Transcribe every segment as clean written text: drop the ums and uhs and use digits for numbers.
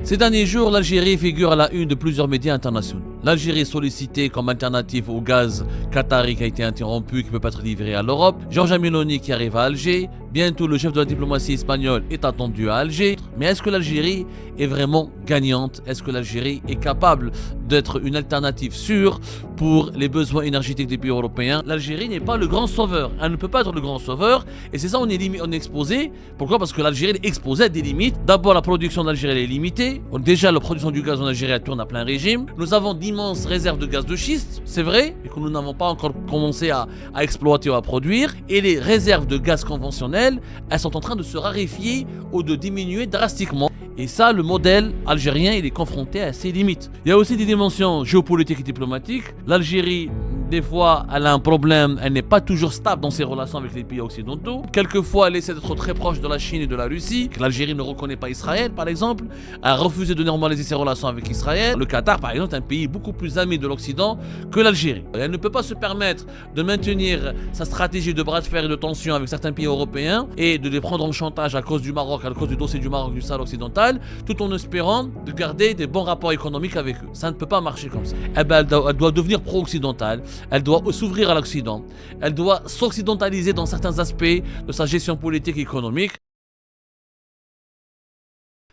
Ces derniers jours, l'Algérie figure à la une de plusieurs médias internationaux. L'Algérie est sollicitée comme alternative au gaz qatari qui a été interrompu et qui ne peut pas être livré à l'Europe. Giorgia Meloni qui arrive à Alger. Bientôt, le chef de la diplomatie espagnole est attendu à Alger. Mais est-ce que l'Algérie est vraiment gagnante? Est-ce que l'Algérie est capable d'être une alternative sûre pour les besoins énergétiques des pays européens? L'Algérie n'est pas le grand sauveur. Elle ne peut pas être le grand sauveur. Et c'est ça, on est exposé. Pourquoi? Parce que l'Algérie est exposée à des limites. D'abord, la production d'Algérie est limitée. Déjà, la production du gaz en Algérie tourne à plein régime. Nous avons d'immenses réserves de gaz de schiste, c'est vrai, mais que nous n'avons pas encore commencé à exploiter ou à produire. Et les réserves de gaz conventionnel, elles sont en train de se raréfier ou de diminuer drastiquement. Et ça, le modèle algérien, il est confronté à ses limites. Il y a aussi des dimensions géopolitiques et diplomatiques. L'Algérie, des fois, elle a un problème, elle n'est pas toujours stable dans ses relations avec les pays occidentaux. Quelquefois, elle essaie d'être très proche de la Chine et de la Russie. L'Algérie ne reconnaît pas Israël, par exemple. Elle a refusé de normaliser ses relations avec Israël. Le Qatar, par exemple, est un pays beaucoup plus ami de l'Occident que l'Algérie. Elle ne peut pas se permettre de maintenir sa stratégie de bras de fer et de tension avec certains pays européens et de les prendre en chantage à cause du Maroc, à cause du dossier du Maroc du Sahel occidental, tout en espérant de garder des bons rapports économiques avec eux. Ça ne peut pas marcher comme ça. Elle doit devenir pro-occidentale, elle doit s'ouvrir à l'Occident, elle doit s'occidentaliser dans certains aspects de sa gestion politique et économique.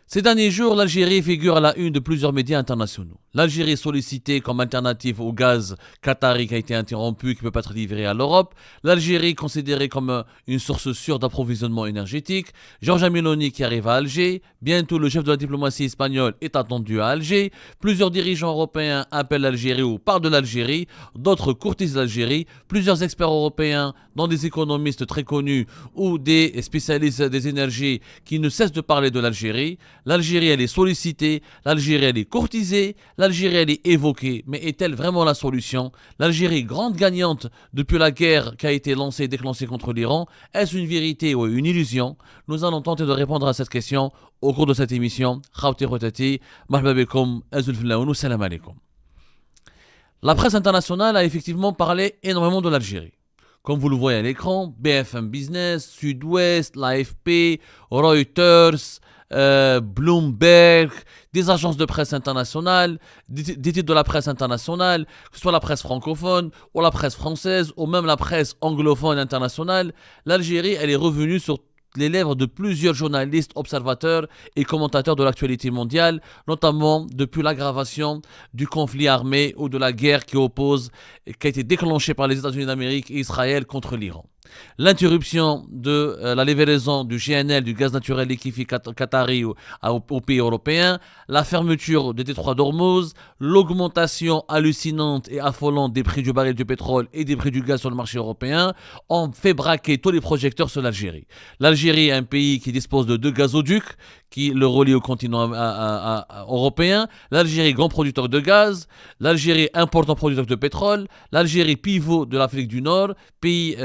Ces derniers jours, l'Algérie figure à la une de plusieurs médias internationaux. L'Algérie est sollicitée comme alternative au gaz qatari qui a été interrompu et qui ne peut pas être livré à l'Europe. L'Algérie est considérée comme une source sûre d'approvisionnement énergétique. Giorgia Meloni qui arrive à Alger. Bientôt, le chef de la diplomatie espagnole est attendu à Alger. Plusieurs dirigeants européens appellent l'Algérie ou parlent de l'Algérie. D'autres courtisent l'Algérie. Plusieurs experts européens, dont des économistes très connus ou des spécialistes des énergies qui ne cessent de parler de l'Algérie. L'Algérie, elle est sollicitée, l'Algérie, elle est courtisée, l'Algérie, elle est évoquée. Mais est-elle vraiment la solution? L'Algérie, grande gagnante depuis la guerre qui a été lancée et déclenchée contre l'Iran, est-ce une vérité ou une illusion? Nous allons tenter de répondre à cette question au cours de cette émission. La presse internationale a effectivement parlé énormément de l'Algérie. Comme vous le voyez à l'écran, BFM Business, Sud-Ouest, l'AFP, Reuters, Bloomberg, des agences de presse internationales, des titres de la presse internationale, que ce soit la presse francophone ou la presse française ou même la presse anglophone internationale. L'Algérie, elle est revenue sur les lèvres de plusieurs journalistes, observateurs et commentateurs de l'actualité mondiale, notamment depuis l'aggravation du conflit armé ou de la guerre qui a été déclenchée par les États-Unis d'Amérique et Israël contre l'Iran. L'interruption de la livraison du GNL, du gaz naturel liquéfié qatari aux pays européens, la fermeture des détroits d'Ormuz, l'augmentation hallucinante et affolante des prix du baril de pétrole et des prix du gaz sur le marché européen ont fait braquer tous les projecteurs sur l'Algérie. L'Algérie est un pays qui dispose de 2 gazoducs qui le relient au continent européen. L'Algérie, grand producteur de gaz. L'Algérie, important producteur de pétrole. L'Algérie, pivot de l'Afrique du Nord, pays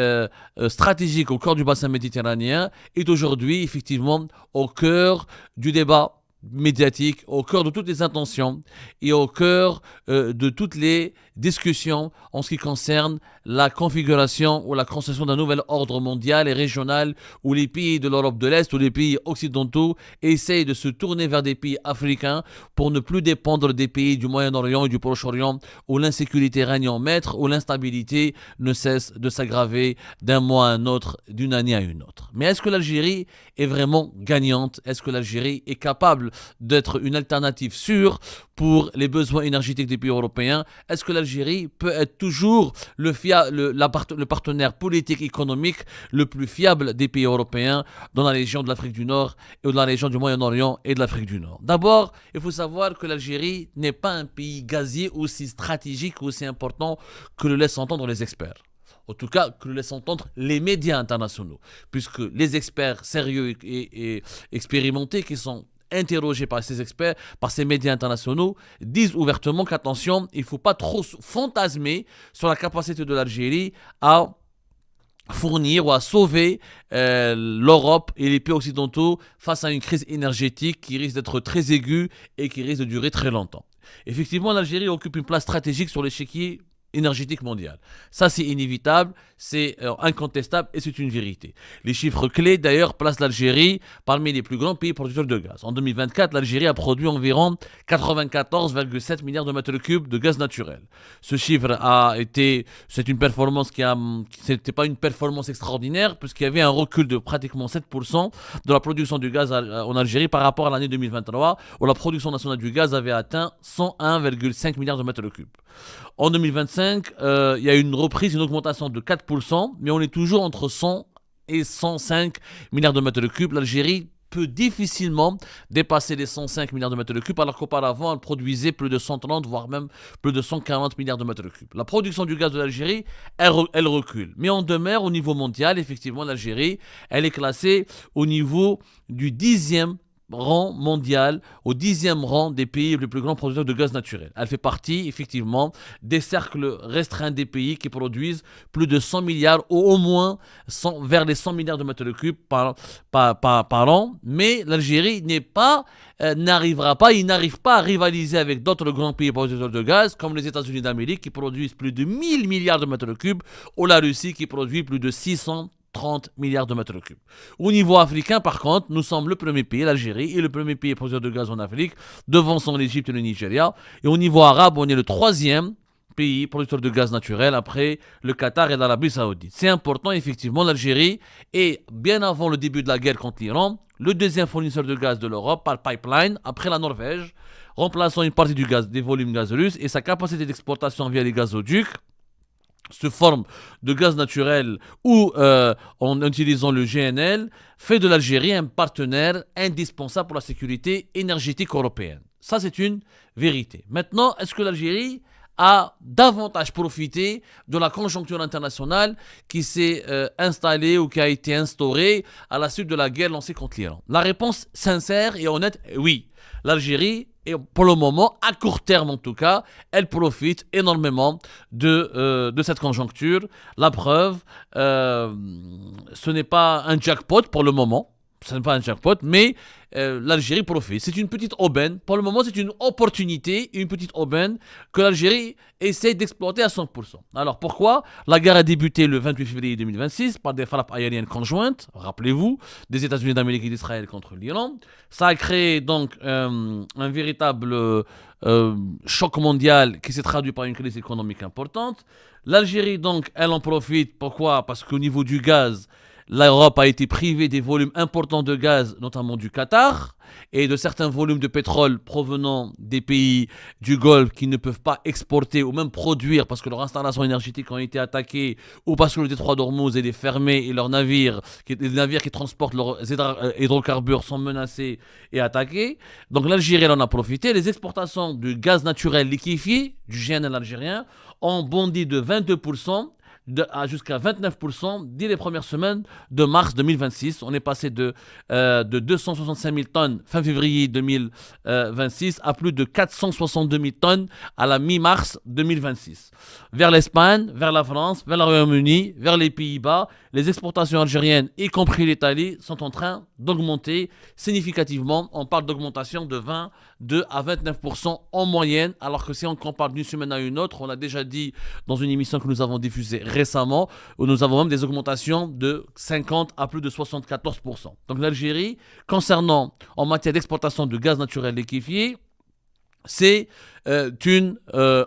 stratégique au cœur du bassin méditerranéen, est aujourd'hui effectivement au cœur du débat médiatique, au cœur de toutes les intentions et au cœur de toutes les discussions en ce qui concerne la configuration ou la construction d'un nouvel ordre mondial et régional où les pays de l'Europe de l'Est ou les pays occidentaux essayent de se tourner vers des pays africains pour ne plus dépendre des pays du Moyen-Orient et du Proche-Orient où l'insécurité règne en maître, où l'instabilité ne cesse de s'aggraver d'un mois à un autre, d'une année à une autre. Mais est-ce que l'Algérie est vraiment gagnante? Est-ce que l'Algérie est capable d'être une alternative sûre pour les besoins énergétiques des pays européens? Est-ce que l'Algérie peut être toujours le partenaire politique et économique le plus fiable des pays européens dans la région de l'Afrique du Nord et dans la région du Moyen-Orient et de l'Afrique du Nord? D'abord, il faut savoir que l'Algérie n'est pas un pays gazier aussi stratégique, aussi important que le laissent entendre les experts. En tout cas, que le laissent entendre les médias internationaux, puisque les experts sérieux et expérimentés qui sont interrogés par ces experts, par ces médias internationaux, disent ouvertement qu'attention, il ne faut pas trop fantasmer sur la capacité de l'Algérie à fournir ou à sauver l'Europe et les pays occidentaux face à une crise énergétique qui risque d'être très aiguë et qui risque de durer très longtemps. Effectivement, l'Algérie occupe une place stratégique sur l'échiquier énergétique mondiale. Ça, c'est inévitable, c'est incontestable et c'est une vérité. Les chiffres clés, d'ailleurs, placent l'Algérie parmi les plus grands pays producteurs de gaz. En 2024, l'Algérie a produit environ 94,7 milliards de mètres cubes de gaz naturel. Ce chiffre c'est une performance c'était pas une performance extraordinaire puisqu'il y avait un recul de pratiquement 7% de la production du gaz en Algérie par rapport à l'année 2023 où la production nationale du gaz avait atteint 101,5 milliards de mètres cubes. En 2025, il y a une reprise, une augmentation de 4%, mais on est toujours entre 100 et 105 milliards de mètres cubes. L'Algérie peut difficilement dépasser les 105 milliards de mètres cubes, alors qu'auparavant, elle produisait plus de 130, voire même plus de 140 milliards de mètres cubes. La production du gaz de l'Algérie, elle recule. Mais en demeure, au niveau mondial, effectivement, l'Algérie, elle est classée au niveau du 10e rang mondial, au 10e rang des pays les plus grands producteurs de gaz naturel. Elle fait partie, effectivement, des cercles restreints des pays qui produisent plus de 100 milliards ou au moins vers les 100 milliards de mètres cubes par an. Mais l'Algérie n'arrive pas à rivaliser avec d'autres grands pays producteurs de gaz, comme les États-Unis d'Amérique qui produisent plus de 1000 milliards de mètres cubes, ou la Russie qui produit plus de 630 milliards de mètres cubes. Au niveau africain, par contre, nous sommes le premier pays, l'Algérie, est le premier pays producteur de gaz en Afrique, devançant l'Égypte et le Nigeria. Et au niveau arabe, on est le 3e pays producteur de gaz naturel après le Qatar et l'Arabie Saoudite. C'est important, effectivement, l'Algérie est, bien avant le début de la guerre contre l'Iran, le 2e fournisseur de gaz de l'Europe par pipeline, après la Norvège, remplaçant une partie des volumes gaz russes, et sa capacité d'exportation via les gazoducs se forme de gaz naturel ou en utilisant le GNL, fait de l'Algérie un partenaire indispensable pour la sécurité énergétique européenne. Ça, c'est une vérité. Maintenant, est-ce que l'Algérie a davantage profité de la conjoncture internationale qui s'est installée ou qui a été instaurée à la suite de la guerre lancée contre l'Iran? La réponse sincère et honnête, oui. L'Algérie, et pour le moment, à court terme en tout cas, elle profite énormément de cette conjoncture. La preuve, ce n'est pas un jackpot pour le moment. Ce n'est pas un jackpot, mais l'Algérie profite. C'est une petite aubaine. Pour le moment, c'est une opportunité, une petite aubaine que l'Algérie essaie d'exploiter à 100%. Alors pourquoi? La guerre a débuté le 28 février 2026 par des frappes aériennes conjointes, rappelez-vous, des États-Unis d'Amérique et d'Israël contre l'Iran. Ça a créé donc un véritable choc mondial qui s'est traduit par une crise économique importante. L'Algérie, donc, elle en profite. Pourquoi? Parce qu'au niveau du gaz, l'Europe a été privée des volumes importants de gaz, notamment du Qatar, et de certains volumes de pétrole provenant des pays du Golfe qui ne peuvent pas exporter ou même produire parce que leurs installations énergétiques ont été attaquées ou parce que le détroit d'Ormuz est fermé et les navires qui transportent leurs hydrocarbures sont menacés et attaqués. Donc l'Algérie en a profité. Les exportations de gaz naturel liquéfié, du GNL algérien, ont bondi de 22%. Jusqu'à 29% dès les premières semaines de mars 2026. On est passé de 265 000 tonnes fin février 2026 à plus de 462 000 tonnes à la mi-mars 2026. Vers l'Espagne, vers la France, vers le Royaume-Uni, vers les Pays-Bas, les exportations algériennes, y compris l'Italie, sont en train d'augmenter significativement. On parle d'augmentation de 22 à 29% en moyenne, alors que si on compare d'une semaine à une autre, on l'a déjà dit dans une émission que nous avons diffusée récemment, où nous avons même des augmentations de 50 à plus de 74%. Donc l'Algérie, concernant en matière d'exportation de gaz naturel liquéfié, c'est une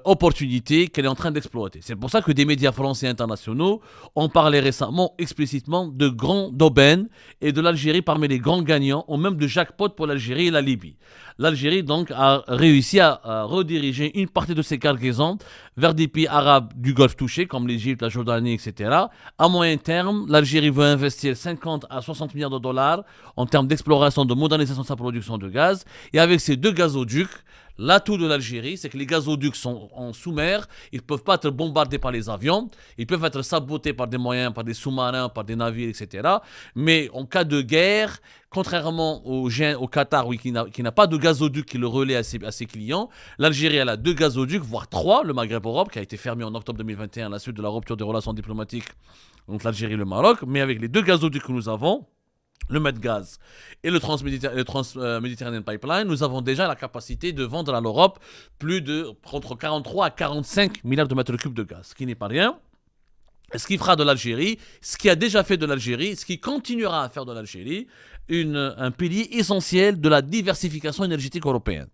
opportunité qu'elle est en train d'exploiter. C'est pour ça que des médias français et internationaux ont parlé récemment explicitement d'aubaine et de l'Algérie parmi les grands gagnants, ou même de jackpot pour l'Algérie et la Libye. L'Algérie donc a réussi à rediriger une partie de ses cargaisons vers des pays arabes du Golfe touchés comme l'Égypte, la Jordanie, etc. À moyen terme, l'Algérie veut investir 50 à 60 milliards de dollars en termes d'exploration, de modernisation de sa production de gaz. Et avec ces deux gazoducs, l'atout de l'Algérie, c'est que les gazoducs sont en sous-mer, ils ne peuvent pas être bombardés par les avions, ils peuvent être sabotés par des moyens, par des sous-marins, par des navires, etc. Mais en cas de guerre, contrairement au Qatar, oui, qui n'a pas de gazoduc qui le relaie à ses clients, l'Algérie elle a 2 gazoducs, voire 3, le Maghreb-Europe, qui a été fermé en octobre 2021 à la suite de la rupture des relations diplomatiques entre l'Algérie et le Maroc. Mais avec les 2 gazoducs que nous avons, le Medgaz et le Trans-Méditerranean Pipeline, nous avons déjà la capacité de vendre à l'Europe entre 43 à 45 milliards de mètres cubes de gaz, ce qui n'est pas rien. Ce qui fera de l'Algérie, ce qui a déjà fait de l'Algérie, ce qui continuera à faire de l'Algérie, un pilier essentiel de la diversification énergétique européenne.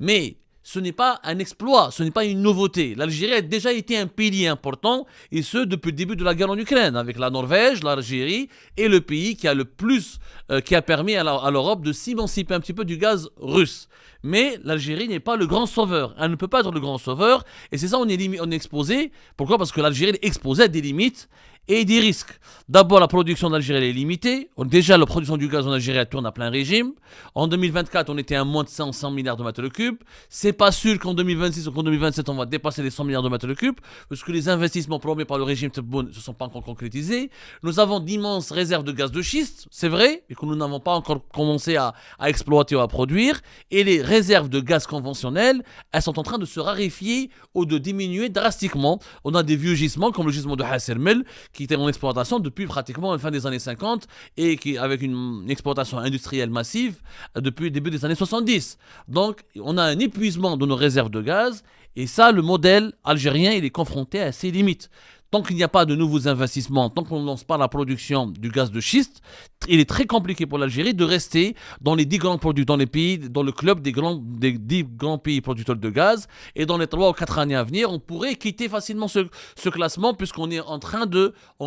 Mais ce n'est pas un exploit, ce n'est pas une nouveauté. L'Algérie a déjà été un pilier important, et ce depuis le début de la guerre en Ukraine, avec la Norvège, l'Algérie et le pays qui a permis à l'Europe de s'émanciper un petit peu du gaz russe. Mais l'Algérie n'est pas le grand sauveur. Elle ne peut pas être le grand sauveur, et c'est ça on est exposé. Pourquoi ? Parce que l'Algérie est exposée à des limites et des risques. D'abord, la production d'Algérie est limitée. Déjà, la production du gaz en Algérie tourne à plein régime. En 2024, on était à moins de 100 milliards de mètres cubes. C'est pas sûr qu'en 2026 ou qu'en 2027, on va dépasser les 100 milliards de mètres cubes, parce que les investissements promis par le régime Tebboune ne se sont pas encore concrétisés. Nous avons d'immenses réserves de gaz de schiste, c'est vrai, et que nous n'avons pas encore commencé à exploiter ou à produire. Et les réserves de gaz conventionnel, elles sont en train de se raréfier ou de diminuer drastiquement. On a des vieux gisements, comme le gisement de Hasselmel, qui était en exploitation depuis pratiquement la fin des années 50 et qui avec une exploitation industrielle massive depuis le début des années 70. Donc, on a un épuisement de nos réserves de gaz, et ça, le modèle algérien, il est confronté à ses limites. Tant qu'il n'y a pas de nouveaux investissements, tant qu'on ne lance pas la production du gaz de schiste, il est très compliqué pour l'Algérie de rester dans les 10 grands dans les pays, dans le club des 10 grands pays producteurs de gaz. Et dans les 3 ou 4 années à venir, on pourrait quitter facilement ce classement, puisqu'on est on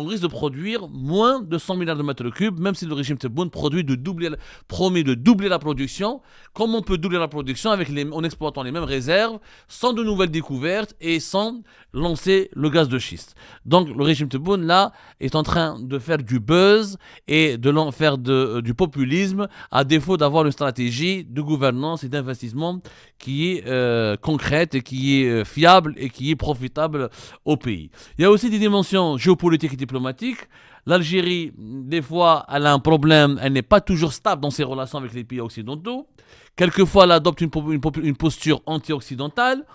risque de produire moins de 100 milliards de mètres cubes, même si le régime Tebboune promet de doubler la production. Comment on peut doubler la production en exploitant les mêmes réserves, sans de nouvelles découvertes et sans lancer le gaz de schiste? Donc le régime Tebboune là est en train de faire du buzz et de faire du populisme, à défaut d'avoir une stratégie de gouvernance et d'investissement qui est concrète et qui est fiable et qui est profitable au pays. Il y a aussi des dimensions géopolitiques et diplomatiques. L'Algérie, des fois, elle a un problème, elle n'est pas toujours stable dans ses relations avec les pays occidentaux. Quelquefois, elle adopte une posture anti-occidentale.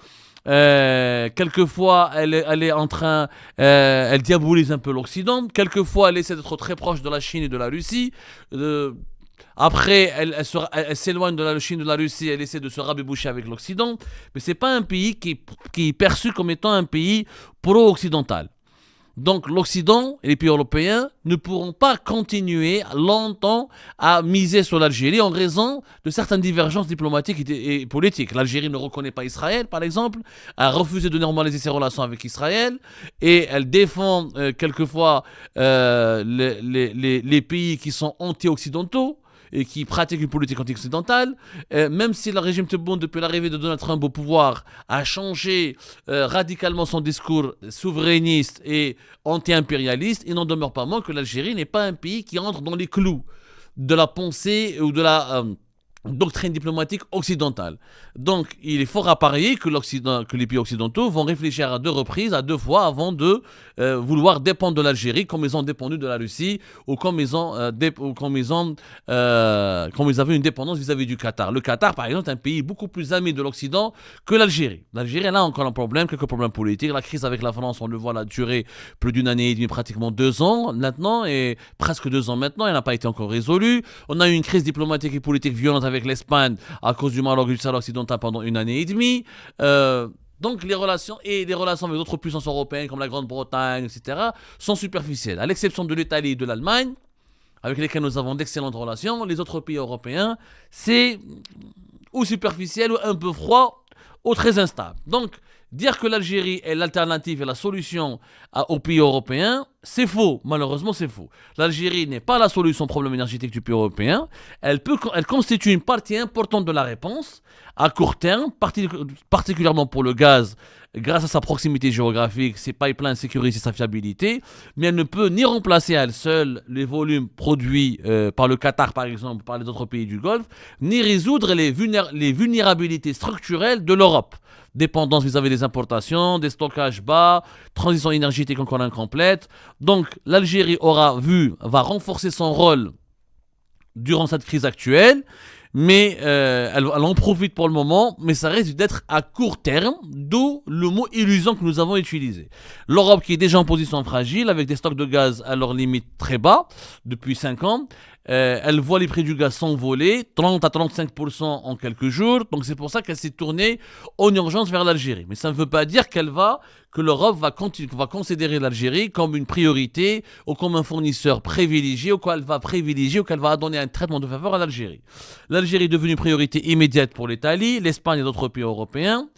Quelquefois, elle diabolise un peu l'Occident. Quelquefois, elle essaie d'être très proche de la Chine et de la Russie. Après, elle s'éloigne de la Chine, de la Russie, elle essaie de se rabéboucher avec l'Occident. Mais c'est pas un pays qui est perçu comme étant un pays pro-occidental. Donc l'Occident et les pays européens ne pourront pas continuer longtemps à miser sur l'Algérie en raison de certaines divergences diplomatiques et politiques. L'Algérie ne reconnaît pas Israël, par exemple, a refusé de normaliser ses relations avec Israël, et elle défend quelquefois les pays qui sont anti-occidentaux et qui pratiquent une politique anti-occidentale, même si le régime Tebboune, depuis l'arrivée de Donald Trump au pouvoir, a changé radicalement son discours souverainiste et anti-impérialiste, il n'en demeure pas moins que l'Algérie n'est pas un pays qui entre dans les clous de la pensée ou de la doctrine diplomatique occidentale. Donc, il est fort à parier que les pays occidentaux vont réfléchir à 2 reprises, à 2 fois, avant de vouloir dépendre de l'Algérie, comme ils ont dépendu de la Russie, ou comme ils avaient une dépendance vis-à-vis du Qatar. Le Qatar, par exemple, est un pays beaucoup plus ami de l'Occident que l'Algérie. L'Algérie, elle a encore un problème, quelques problèmes politiques. La crise avec la France, on le voit, elle a duré plus d'une année et demie, pratiquement 2 ans maintenant, et presque 2 ans maintenant, elle n'a pas été encore résolue. On a eu une crise diplomatique et politique violente avec l'Espagne à cause du Maroc et du Sahel occidental pendant 1 année et demie. Donc les relations avec d'autres puissances européennes comme la Grande-Bretagne, etc., sont superficielles. À l'exception de l'Italie et de l'Allemagne, avec lesquels nous avons d'excellentes relations, les autres pays européens, c'est ou superficiel ou un peu froid ou très instable. Donc, dire que l'Algérie est l'alternative et la solution aux pays européens, c'est faux. Malheureusement, c'est faux. L'Algérie n'est pas la solution au problème énergétique du pays européen. Elle constitue une partie importante de la réponse à court terme, particulièrement pour le gaz, grâce à sa proximité géographique, ses pipelines sécurisés et sa fiabilité. Mais elle ne peut ni remplacer à elle seule les volumes produits par le Qatar, par exemple, par les autres pays du Golfe, ni résoudre les vulnérabilités structurelles de l'Europe. Dépendance vis-à-vis des importations, des stockages bas, transition énergétique encore incomplète. Donc l'Algérie va renforcer son rôle durant cette crise actuelle, mais elle en profite pour le moment, mais ça risque d'être à court terme, d'où le mot illusion que nous avons utilisé. L'Europe, qui est déjà en position fragile, avec des stocks de gaz à leur limite très bas depuis 5 ans, elle voit les prix du gaz s'envoler, 30 à 35% en quelques jours. Donc c'est pour ça qu'elle s'est tournée en urgence vers l'Algérie. Mais ça ne veut pas dire que l'Europe va considérer l'Algérie comme une priorité ou comme un fournisseur privilégié ou qu'elle va donner un traitement de faveur à l'Algérie. L'Algérie est devenue priorité immédiate pour l'Italie, l'Espagne et d'autres pays européens.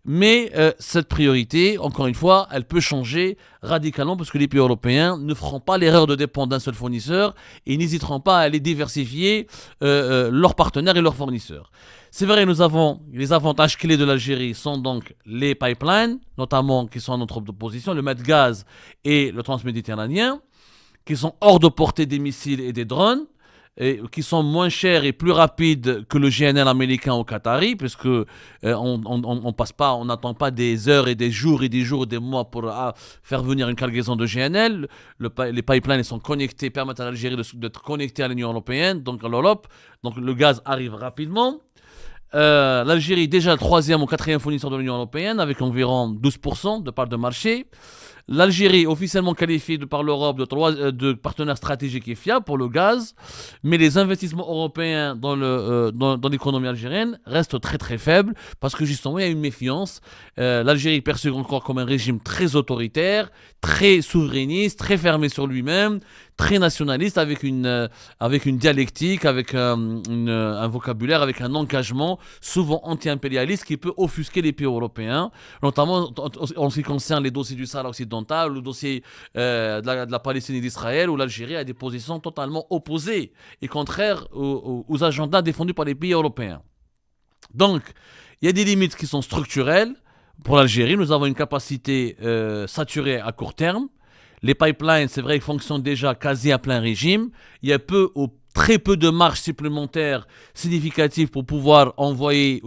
Mais cette priorité, encore une fois, elle peut changer radicalement parce que les pays européens ne feront pas l'erreur de dépendre d'un seul fournisseur et n'hésiteront pas à aller diversifier leurs partenaires et leurs fournisseurs. C'est vrai, nous avons les avantages clés de l'Algérie sont donc les pipelines, notamment qui sont à notre position, le Medgaz et le transméditerranéen, qui sont hors de portée des missiles et des drones, et qui sont moins chers et plus rapides que le GNL américain ou qatari, puisque on n'attend pas des heures et des jours et des mois pour faire venir une cargaison de GNL. Les pipelines sont connectés, permettent à l'Algérie d'être connectée à l'Union européenne, donc à l'Europe. Donc le gaz arrive rapidement. L'Algérie est déjà le troisième ou quatrième fournisseur de l'Union européenne, avec environ 12% de part de marché. L'Algérie, officiellement qualifiée par l'Europe de partenaire stratégique et fiable pour le gaz, mais les investissements européens dans l'économie algérienne restent très très faibles parce que justement il y a une méfiance. L'Algérie est perçue encore comme un régime très autoritaire, très souverainiste, très fermé sur lui-même, très nationaliste, avec une dialectique, avec un vocabulaire, avec un engagement souvent anti-impérialiste qui peut offusquer les pays européens, notamment en ce qui concerne les dossiers du Sahara occidental, le dossier de la Palestine et d'Israël, où l'Algérie a des positions totalement opposées et contraires aux agendas défendus par les pays européens. Donc, il y a des limites qui sont structurelles. Pour l'Algérie, nous avons une capacité saturée à court terme. Les pipelines, c'est vrai, ils fonctionnent déjà quasi à plein régime. Il y a très peu de marge supplémentaire significative pour pouvoir envoyer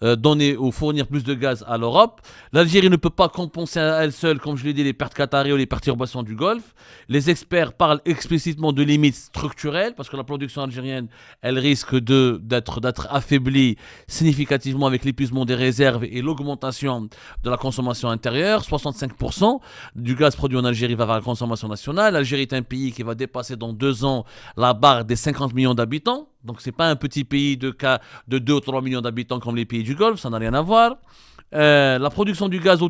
donner ou fournir plus de gaz à l'Europe. L'Algérie ne peut pas compenser à elle seule, comme je l'ai dit, les pertes qatariennes ou les perturbations du Golfe. Les experts parlent explicitement de limites structurelles parce que la production algérienne, elle risque d'être affaiblie significativement avec l'épuisement des réserves et l'augmentation de la consommation intérieure. 65% du gaz produit en Algérie va vers la consommation nationale. L'Algérie est un pays qui va dépasser dans 2 ans la barre des 50 millions d'habitants. Donc, ce n'est pas un petit pays de 2 ou 3 millions d'habitants comme les pays du Golfe, ça n'a rien à voir. La production du gaz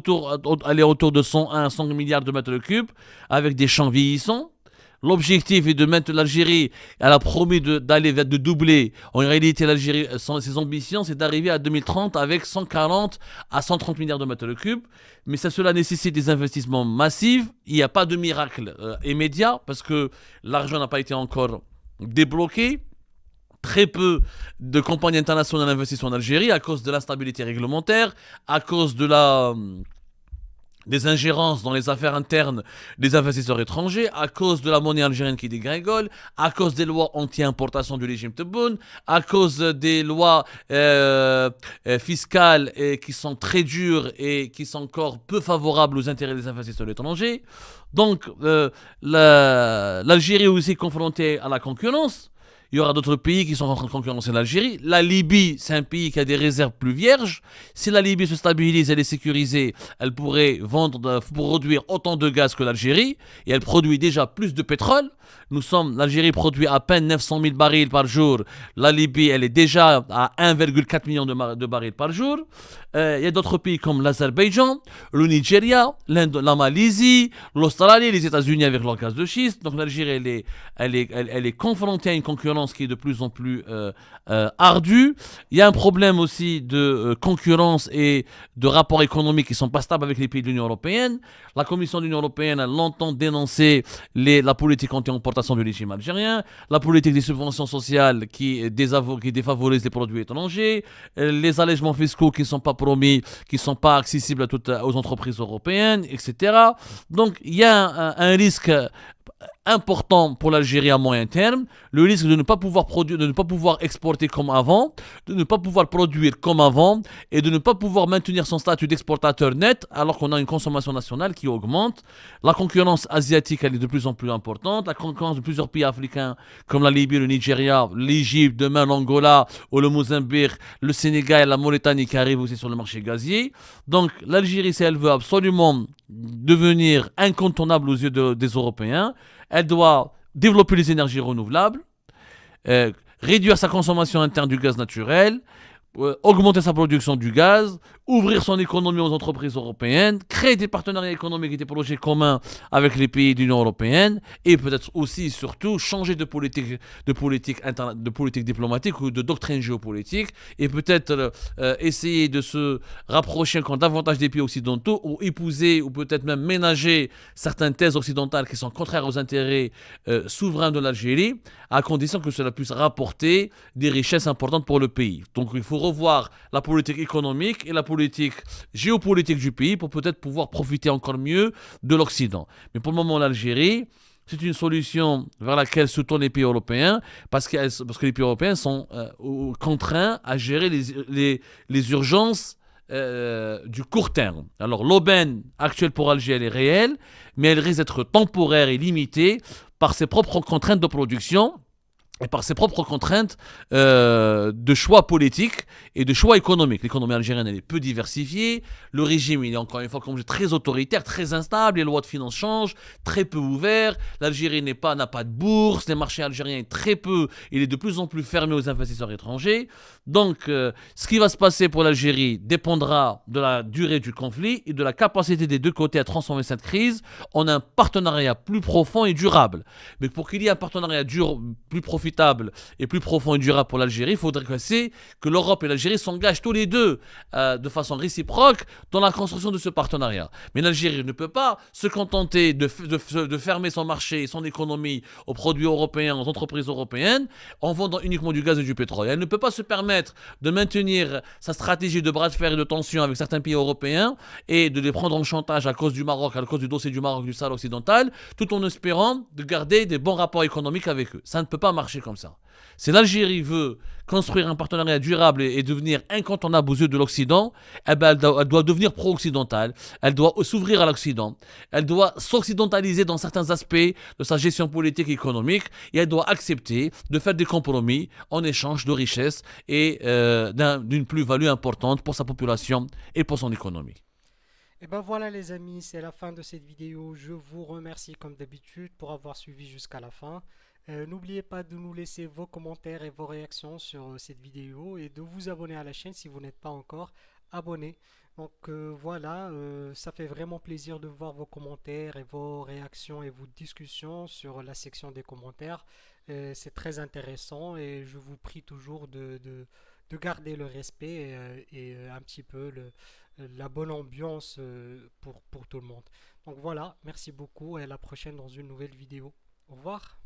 elle est autour de 101 à 100 milliards de mètres cubes avec des champs vieillissants. L'objectif est de mettre l'Algérie, elle a promis de doubler. En réalité, l'Algérie, ses ambitions, c'est d'arriver à 2030 avec 140 à 130 milliards de mètres cubes. Mais cela nécessite des investissements massifs. Il n'y a pas de miracle immédiat parce que l'argent n'a pas été encore débloqué. Très peu de compagnies internationales investissent en Algérie à cause de l'instabilité réglementaire, à cause des ingérences dans les affaires internes des investisseurs étrangers, à cause de la monnaie algérienne qui dégringole, à cause des lois anti-importation du régime Tebboune, à cause des lois fiscales qui sont très dures et qui sont encore peu favorables aux intérêts des investisseurs étrangers. Donc, l'Algérie est aussi confrontée à la concurrence. Il y aura d'autres pays qui sont en train de concurrencer l'Algérie. La Libye, c'est un pays qui a des réserves plus vierges. Si la Libye se stabilise, elle est sécurisée, elle pourrait produire autant de gaz que l'Algérie. Et elle produit déjà plus de pétrole. L'Algérie produit à peine 900 000 barils par jour. La Libye, elle est déjà à 1,4 million de barils par jour. Il y a d'autres pays comme l'Azerbaïdjan, le Nigeria, l'Inde, la Malaisie, l'Australie, les États-Unis avec leur gaz de schiste. Donc l'Algérie, elle est confrontée à une concurrence qui est de plus en plus ardue. Il y a un problème aussi de concurrence et de rapports économiques qui ne sont pas stables avec les pays de l'Union européenne. La Commission de l'Union européenne a longtemps dénoncé la politique anti-importation du régime algérien, la politique des subventions sociales qui défavorise les produits étrangers, les allègements fiscaux qui ne sont pas promis, qui ne sont pas accessibles aux entreprises européennes, etc. Donc il y a un risque important pour l'Algérie à moyen terme, le risque de ne pas pouvoir produire, de ne pas pouvoir exporter comme avant, de ne pas pouvoir produire comme avant et de ne pas pouvoir maintenir son statut d'exportateur net alors qu'on a une consommation nationale qui augmente. La concurrence asiatique, elle est de plus en plus importante. La concurrence de plusieurs pays africains comme la Libye, le Nigeria, l'Égypte, demain l'Angola ou le Mozambique, le Sénégal et la Mauritanie qui arrivent aussi sur le marché gazier. Donc l'Algérie, si elle veut absolument devenir incontournable aux yeux des Européens, elle doit développer les énergies renouvelables, réduire sa consommation interne du gaz naturel, augmenter sa production du gaz, ouvrir son économie aux entreprises européennes, créer des partenariats économiques et des projets communs avec les pays de l'Union européenne et peut-être aussi et surtout changer de politique diplomatique ou de doctrine géopolitique et peut-être essayer de se rapprocher encore davantage des pays occidentaux ou épouser ou peut-être même ménager certaines thèses occidentales qui sont contraires aux intérêts souverains de l'Algérie à condition que cela puisse rapporter des richesses importantes pour le pays. Donc il faut revoir la politique économique et la politique géopolitique du pays pour peut-être pouvoir profiter encore mieux de l'Occident. Mais pour le moment, l'Algérie, c'est une solution vers laquelle se tournent les pays européens parce que les pays européens sont contraints à gérer les urgences du court terme. Alors l'aubaine actuelle pour Alger, elle est réelle, mais elle risque d'être temporaire et limitée par ses propres contraintes de production et par ses propres contraintes de choix politiques et de choix économiques. L'économie algérienne, elle est peu diversifiée. Le régime, il est encore une fois comme très autoritaire, très instable. Les lois de finances changent, très peu ouvert. L'Algérie n'a pas de bourse. Les marchés algériens est très peu. Il est de plus en plus fermé aux investisseurs étrangers. Donc, ce qui va se passer pour l'Algérie dépendra de la durée du conflit et de la capacité des deux côtés à transformer cette crise en un partenariat plus profond et durable. Mais pour qu'il y ait un partenariat plus profitable et plus profond et durable pour l'Algérie, il faudrait que l'Europe et l'Algérie s'engagent tous les deux de façon réciproque dans la construction de ce partenariat. Mais l'Algérie ne peut pas se contenter de fermer son marché et son économie aux produits européens, aux entreprises européennes, en vendant uniquement du gaz et du pétrole. Elle ne peut pas se permettre de maintenir sa stratégie de bras de fer et de tension avec certains pays européens et de les prendre en chantage à cause du Maroc, à cause du dossier du Maroc du Sahel occidental, tout en espérant de garder des bons rapports économiques avec eux. Ça ne peut pas marcher comme ça. Si l'Algérie veut construire un partenariat durable et devenir incontournable aux yeux de l'Occident, eh ben elle doit devenir pro-occidentale, elle doit s'ouvrir à l'Occident, elle doit s'occidentaliser dans certains aspects de sa gestion politique et économique et elle doit accepter de faire des compromis en échange de richesses et d'une plus-value importante pour sa population et pour son économie. Et ben voilà les amis, c'est la fin de cette vidéo. Je vous remercie comme d'habitude pour avoir suivi jusqu'à la fin. N'oubliez pas de nous laisser vos commentaires et vos réactions sur cette vidéo et de vous abonner à la chaîne si vous n'êtes pas encore abonné. Donc voilà, ça fait vraiment plaisir de voir vos commentaires et vos réactions et vos discussions sur la section des commentaires. C'est très intéressant et je vous prie toujours de garder le respect et un petit peu la bonne ambiance pour tout le monde. Donc voilà, merci beaucoup et à la prochaine dans une nouvelle vidéo. Au revoir.